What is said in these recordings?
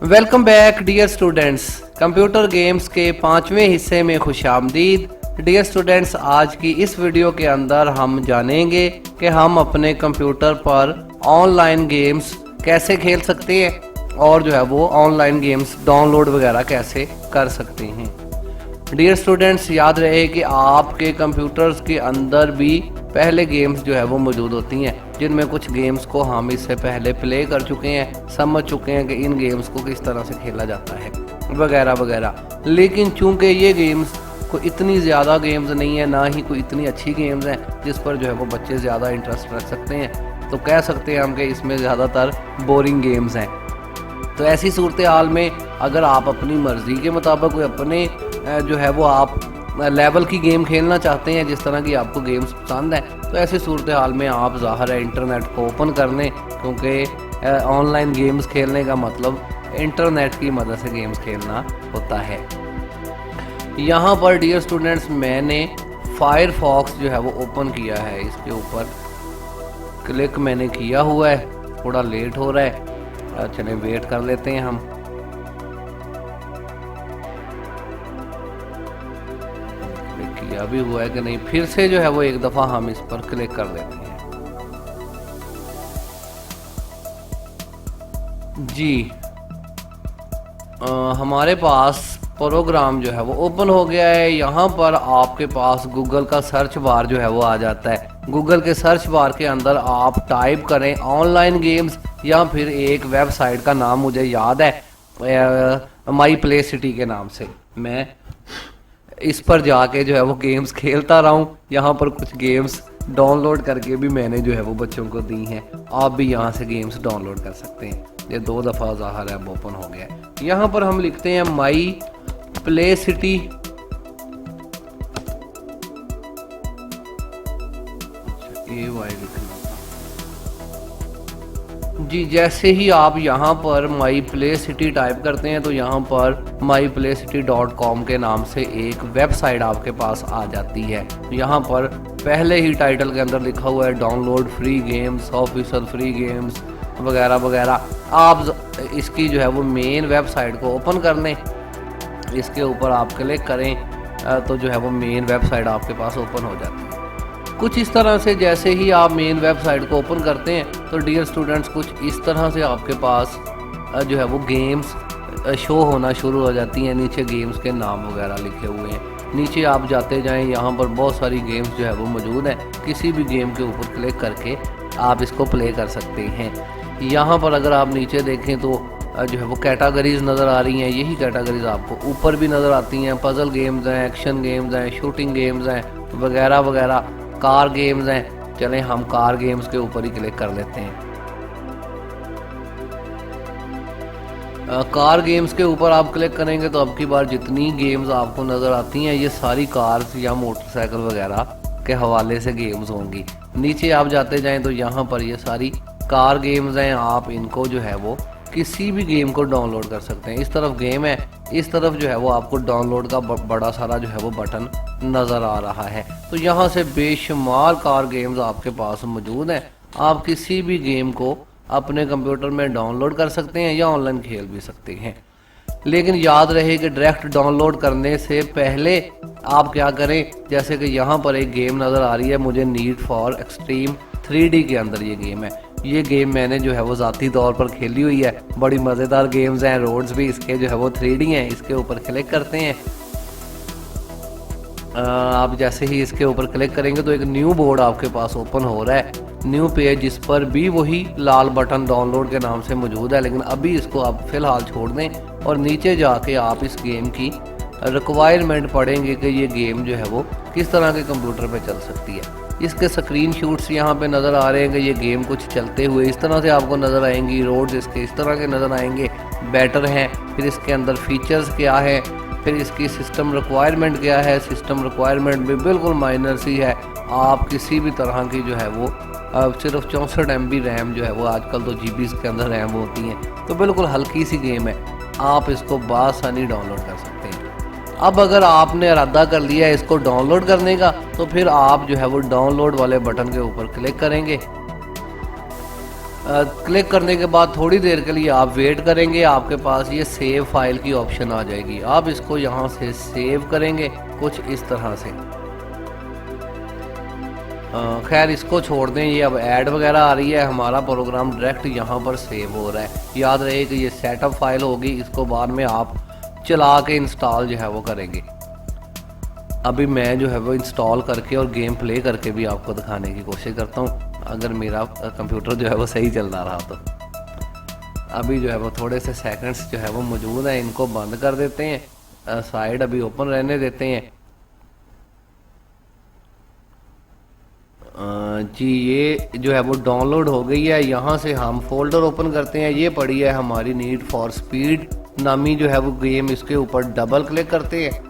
Welcome back dear students. Computer games के 5वें हिस्से में खुशामदीद। डियर स्टूडेंट्स, आज की इस वीडियो के अंदर हम जानेंगे कि हम अपने कंप्यूटर पर ऑनलाइन गेम्स कैसे खेल सकते हैं और जो है वो ऑनलाइन गेम्स डाउनलोड वगैरह कैसे कर सकते हैं। डियर स्टूडेंट्स, याद रहे कि आपके कंप्यूटर्स के अंदर भी पहले गेम्स जो है वो मौजूद होती हैं, जिनमें कुछ गेम्स को हम इससे पहले प्ले कर चुके हैं, समझ चुके हैं कि इन गेम्स को किस तरह से खेला जाता है वगैरह वगैरह। लेकिन चूंकि ये गेम्स को इतनी ज़्यादा गेम्स नहीं है, ना ही कोई इतनी अच्छी गेम्स हैं जिस पर जो है वो बच्चे ज़्यादा इंटरेस्ट रख सकते हैं, तो कह सकते हैं हम कि इसमें ज़्यादातर बोरिंग गेम्स हैं। तो ऐसी सूरत हाल में अगर आप अपनी मर्ज़ी के मुताबिक कोई अपने जो है वो आप लेवल की गेम खेलना चाहते हैं, जिस तरह की आपको गेम्स पसंद है, तो ऐसी सूरत हाल में आप ज़ाहिर है इंटरनेट को ओपन कर लें, क्योंकि ऑनलाइन गेम्स खेलने का मतलब इंटरनेट की मदद से गेम्स खेलना होता है। यहाँ पर डियर स्टूडेंट्स, मैंने फायरफॉक्स जो है वो ओपन किया है। इसके ऊपर क्लिक मैंने किया हुआ है, थोड़ा लेट हो रहा है, चलें वेट कर लेते हैं हम। किया भी हुआ है कि नहीं, फिर से जो है वो एक दफ़ा हम इस पर क्लिक कर लेते हैं। जी हमारे पास प्रोग्राम जो है वो ओपन हो गया है। यहाँ पर आपके पास गूगल का सर्च बार जो है वो आ जाता है। गूगल के सर्च बार के अंदर आप टाइप करें ऑनलाइन गेम्स, या फिर एक वेबसाइट का नाम मुझे याद है माई प्ले सिटी के नाम से। मैं इस पर जाके जो है वो गेम्स खेलता रहा हूँ। यहाँ पर कुछ गेम्स डाउनलोड करके भी मैंने जो है वो बच्चों को दी हैं। आप भी यहाँ से गेम्स डाउनलोड कर सकते हैं। ये 2 दफ़ा ज़ाहिर है अब ओपन हो गया है। यहाँ पर हम लिखते हैं माई प्ले सिटी। जी जैसे ही आप यहाँ पर माई प्ले सिटी टाइप करते हैं तो यहाँ पर myplaycity.com के नाम से एक वेबसाइट आपके पास आ जाती है। यहाँ पर पहले ही टाइटल के अंदर लिखा हुआ है download free games, official free games वगैरह वगैरह। आप इसकी जो है वो मेन वेबसाइट को ओपन कर लें। इसके ऊपर आप क्लिक करें तो जो है वो मेन वेबसाइट आपके पास ओपन हो जाती है। कुछ इस तरह से जैसे ही आप मेन वेबसाइट को ओपन करते हैं तो डियर स्टूडेंट्स कुछ इस तरह से आपके पास जो है वो गेम्स शो होना शुरू हो जाती हैं। नीचे गेम्स के नाम वगैरह लिखे हुए हैं। नीचे आप जाते जाएं, यहाँ पर बहुत सारी गेम्स जो है वो मौजूद हैं। किसी भी गेम के ऊपर क्लिक करके आप इसको प्ले कर सकते हैं। यहाँ पर अगर आप नीचे देखें तो जो है वो कैटेगरीज नज़र आ रही हैं। यही कैटेगरीज आपको ऊपर भी नज़र आती हैं। पजल गेम्स हैं, एक्शन गेम्स हैं, शूटिंग गेम्स हैं वगैरह वगैरह, कार गेम्स हैं। चलें हम कार गेम्स के ऊपर ही क्लिक कर लेते हैं। कार गेम्स के ऊपर आप क्लिक करेंगे तो अब की बार जितनी गेम्स आपको नज़र आती हैं ये सारी कार्स या मोटरसाइकिल वगैरह के हवाले से गेम्स होंगी। नीचे आप जाते जाएं तो यहाँ पर ये सारी कार गेम्स हैं। आप इनको जो है वो किसी भी गेम को डाउनलोड कर सकते हैं। इस तरफ गेम है, इस तरफ जो है वो आपको डाउनलोड का बड़ा सारा जो है वो बटन नज़र आ रहा है। तो यहाँ से बेशुमार कार गेम्स आपके पास मौजूद हैं। आप किसी भी गेम को अपने कंप्यूटर में डाउनलोड कर सकते हैं या ऑनलाइन खेल भी सकते हैं। लेकिन याद रहे कि डायरेक्ट डाउनलोड करने से पहले आप क्या करें, जैसे कि यहाँ पर एक गेम नज़र आ रही है मुझे, नीड फॉर एक्सट्रीम 3D के अंदर ये गेम है। ये गेम मैंने जो है वो ज़ाती तौर पर खेली हुई है। बड़ी मज़ेदार गेम्स हैं। रोड्स भी इसके जो है वो 3D हैं। इसके ऊपर क्लिक करते हैं। आप जैसे ही इसके ऊपर क्लिक करेंगे तो एक न्यू बोर्ड आपके पास ओपन हो रहा है, न्यू पेज, जिस पर भी वही लाल बटन डाउनलोड के नाम से मौजूद है। लेकिन अभी इसको आप फ़िलहाल छोड़ दें और नीचे जाके आप इस गेम की रिक्वायरमेंट पढ़ेंगे कि ये गेम जो है वो किस तरह के कंप्यूटर पे चल सकती है। इसके स्क्रीन शॉट्स यहाँ पे नज़र आ रहे हैं कि ये गेम कुछ चलते हुए इस तरह से आपको नज़र आएंगी। रोड्स इसके इस तरह के नज़र आएंगे, बेटर हैं। फिर इसके अंदर फीचर्स क्या है, फिर इसकी सिस्टम रिक्वायरमेंट क्या है। सिस्टम रिक्वायरमेंट भी बिल्कुल माइनर सी है। आप किसी भी तरह की जो है वो सिर्फ 64 MB रैम जो है वो, आजकल तो GB के अंदर रैम होती हैं, तो बिल्कुल हल्की सी गेम है। आप इसको बआसानी डाउनलोड कर सकते हैं। अब अगर आपने इरादा कर लिया है इसको डाउनलोड करने का, तो फिर आप जो है वो डाउनलोड वाले बटन के ऊपर क्लिक करेंगे क्लिक करने के बाद थोड़ी देर के लिए आप वेट करेंगे, आपके पास ये सेव फाइल की ऑप्शन आ जाएगी। आप इसको यहाँ से सेव करेंगे कुछ इस तरह से। खैर इसको छोड़ दें, ये अब ऐड वगैरह आ रही है, हमारा प्रोग्राम डायरेक्ट यहाँ पर सेव हो रहा है। याद रहे कि ये सेटअप फाइल होगी, इसको बाद में आप चला के इंस्टॉल जो है वो करेंगे। अभी मैं जो है वो इंस्टॉल करके और गेम प्ले करके भी आपको दिखाने की कोशिश करता हूँ, अगर मेरा कंप्यूटर जो है वो सही चल रहा तो। अभी जो है वो थोड़े से सेकंड्स जो है वो मौजूद हैं, इनको बंद कर देते हैं, साइड अभी ओपन रहने देते हैं। जी ये जो है वो डाउनलोड हो गई है। यहाँ से हम फोल्डर ओपन करते हैं, ये पड़ी है हमारी नीड फॉर स्पीड नामी जो है वो गेम, इसके ऊपर डबल क्लिक करते हैं।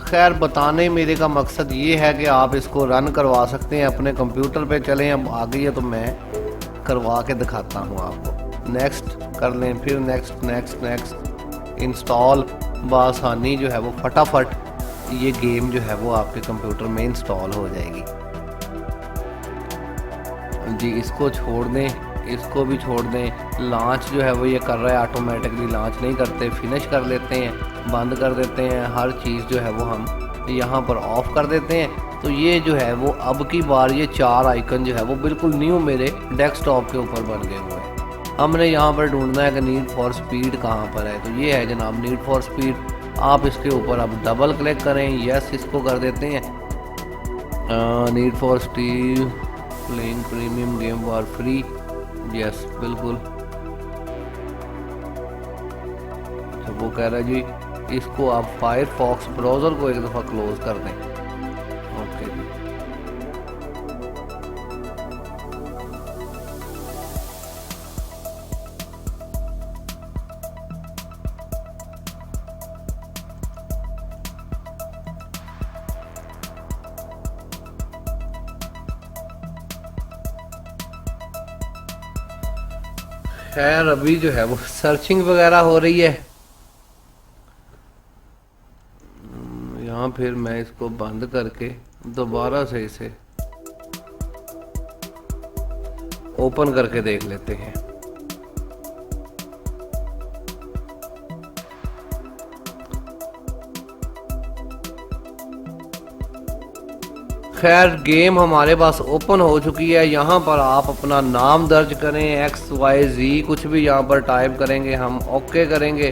खैर बताने मेरे का मकसद ये है कि आप इसको रन करवा सकते हैं अपने कंप्यूटर पे। चलें अब आ गई है तो मैं करवा के दिखाता हूँ आपको। नेक्स्ट कर लें, फिर नेक्स्ट नेक्स्ट नेक्स्ट इंस्टॉल। बआसानी जो है वो फटाफट ये गेम जो है वो आपके कंप्यूटर में इंस्टॉल हो जाएगी। जी इसको छोड़ दें, इसको भी छोड़ दें। लॉन्च जो है वो ये कर रहा है, ऑटोमेटिकली लॉन्च नहीं करते। फिनिश कर लेते हैं, बंद कर देते हैं। हर चीज़ जो है वो हम यहाँ पर ऑफ कर देते हैं। तो ये जो है वो अब की बार ये 4 आइकन जो है वो बिल्कुल न्यू मेरे डेस्कटॉप के ऊपर बन गए हुए हैं। हमने यहाँ पर ढूंढना है कि नीड फॉर स्पीड कहाँ पर है, तो ये है जनाब नीड फॉर स्पीड। आप इसके ऊपर अब डबल क्लिक करें, यस इसको कर देते हैं। Need for speed playing premium game for free, yes बिल्कुल। तो वो कह रहा है जी इसको आप फायरफॉक्स ब्राउज़र को एक दफ़ा क्लोज कर दें। ओके जी खैर अभी जो है वो सर्चिंग वगैरह हो रही है। यहाँ फिर मैं इसको बंद करके दोबारा से इसे ओपन करके देख लेते हैं। खैर गेम हमारे पास ओपन हो चुकी है। यहाँ पर आप अपना नाम दर्ज करें, XYZ कुछ भी यहाँ पर टाइप करेंगे, हम ओके करेंगे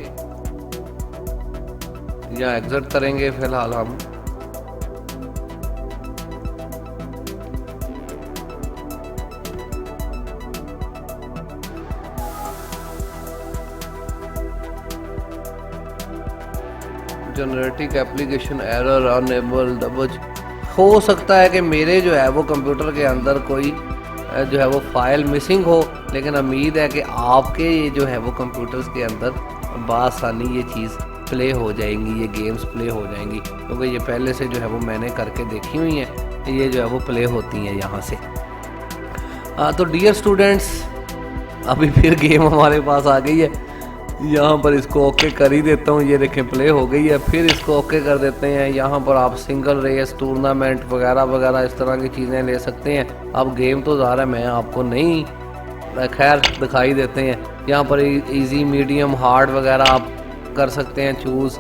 या एग्जिट करेंगे। फिलहाल हम generating application error unable double. हो सकता है कि मेरे जो है वो कंप्यूटर के अंदर कोई जो है वो फाइल मिसिंग हो, लेकिन उम्मीद है कि आपके ये जो है वो कंप्यूटर्स के अंदर बआसानी ये चीज़ प्ले हो जाएंगी, ये गेम्स प्ले हो जाएंगी, क्योंकि ये पहले से जो है वो मैंने करके देखी हुई हैं, ये जो है वो प्ले होती हैं यहाँ से। तो डियर स्टूडेंट्स अभी फिर गेम हमारे पास आ गई है। यहाँ पर इसको ओके कर ही देता हूँ, ये देखें प्ले हो गई है। फिर इसको ओके कर देते हैं। यहाँ पर आप सिंगल रेस, टूर्नामेंट वगैरह वगैरह इस तरह की चीज़ें ले सकते हैं। अब गेम तो ज़्यादा मैं आपको नहीं खैर दिखाई देते हैं। यहाँ पर इजी, मीडियम, हार्ड वगैरह आप कर सकते हैं चूज़।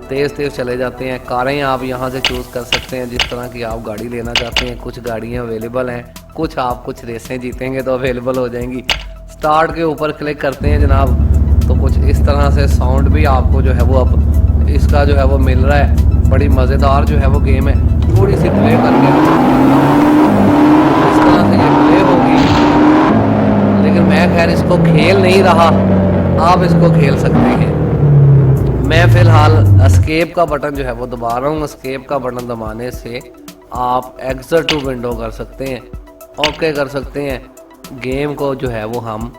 तेज़ चले जाते हैं। कारें आप यहाँ से चूज़ कर सकते हैं जिस तरह की आप गाड़ी लेना चाहते हैं। कुछ गाड़ियाँ अवेलेबल हैं, कुछ रेसें जीतेंगे तो अवेलेबल हो जाएंगी। स्टार्ट के ऊपर क्लिक करते हैं जनाब, तो कुछ इस तरह से साउंड भी आपको जो है वो अब इसका जो है वो मिल रहा है। बड़ी मज़ेदार जो है वो गेम है। थोड़ी सी प्ले करके इस तरह से ये प्ले होगी, लेकिन मैं खैर इसको खेल नहीं रहा, आप इसको खेल सकते हैं। मैं फ़िलहाल एस्केप का बटन जो है वो दबा रहा हूँ। एस्केप का बटन दबाने से आप एग्जिट टू विंडो कर सकते हैं, ओके कर सकते हैं। गेम को जो है वो हम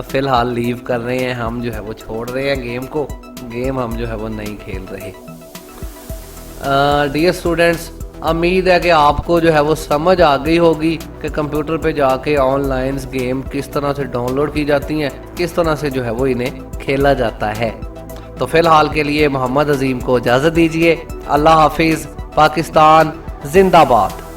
फ़िलहाल लीव कर रहे हैं, हम जो है वो छोड़ रहे हैं गेम को। गेम हम जो है वो नहीं खेल रहे। डियर स्टूडेंट्स, उम्मीद है कि आपको जो है वो समझ आ गई होगी कि कंप्यूटर पे जाके ऑनलाइन गेम किस तरह से डाउनलोड की जाती हैं, किस तरह से जो है वो इन्हें खेला जाता है। तो फिलहाल के लिए मोहम्मद अजीम को इजाज़त दीजिए। अल्लाह हाफिज़। पाकिस्तान जिंदाबाद।